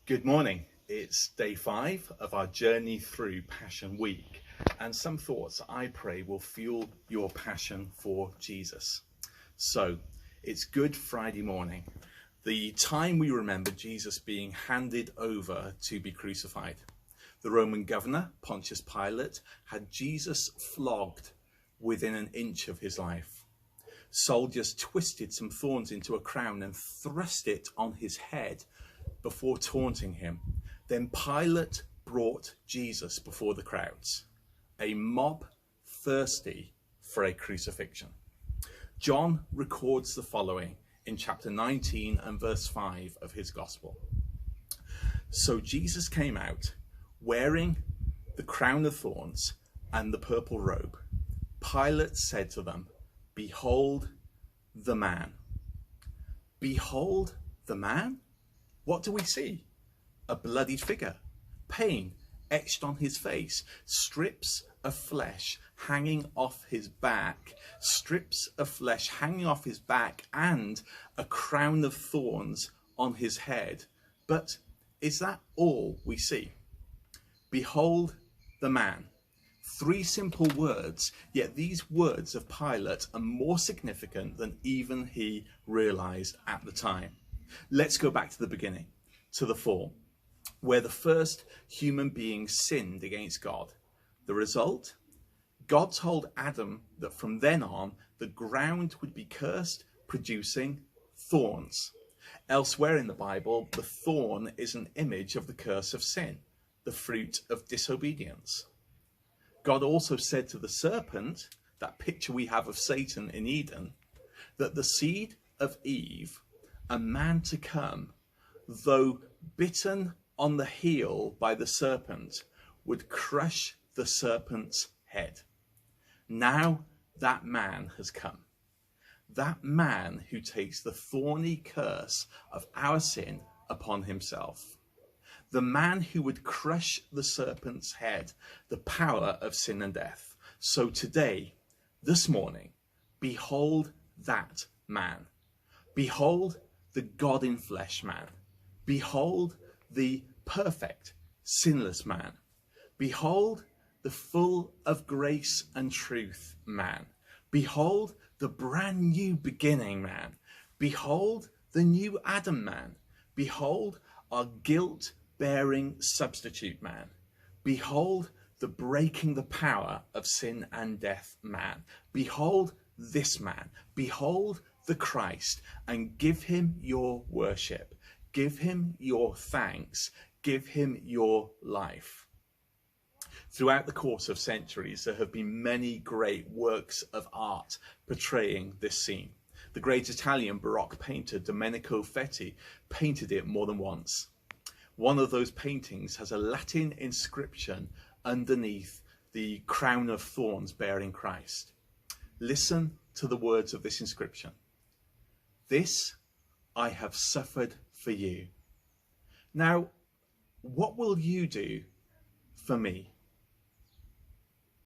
Good morning. It's day 5 of our journey through Passion Week, and some thoughts I pray will fuel your passion for Jesus. So it's Good Friday morning, the time we remember Jesus being handed over to be crucified. The Roman governor, Pontius Pilate, had Jesus flogged within an inch of his life. Soldiers twisted some thorns into a crown and thrust it on his head before taunting him. Then Pilate brought Jesus before the crowds, a mob thirsty for a crucifixion. John records the following in chapter 19 and verse 5 of his gospel. So Jesus came out wearing the crown of thorns and the purple robe. Pilate said to them, "Behold the man." Behold the man? What do we see? A bloodied figure, pain etched on his face, strips of flesh hanging off his back, and a crown of thorns on his head. But is that all we see? Behold the man. 3 simple words, yet these words of Pilate are more significant than even he realized at the time. Let's go back to the beginning, to the fall, where the first human beings sinned against God. The result? God told Adam that from then on, the ground would be cursed, producing thorns. Elsewhere in the Bible, the thorn is an image of the curse of sin, the fruit of disobedience. God also said to the serpent, that picture we have of Satan in Eden, that the seed of Eve, a man to come, though bitten on the heel by the serpent, would crush the serpent's head. Now that man has come. That man who takes the thorny curse of our sin upon himself. The man who would crush the serpent's head, the power of sin and death. So today, this morning, behold that man. Behold the God in flesh man. Behold the perfect, sinless man. Behold the full of grace and truth man. Behold the brand new beginning man. Behold the new Adam man. Behold our guilt-bearing substitute man. Behold the breaking the power of sin and death man. Behold this man. Behold the Christ, and give him your worship, give him your thanks, give him your life. Throughout the course of centuries, there have been many great works of art portraying this scene. The great Italian Baroque painter Domenico Fetti painted it more than once. One of those paintings has a Latin inscription underneath the crown of thorns bearing Christ. Listen to the words of this inscription. "This I have suffered for you." Now, what will you do for me?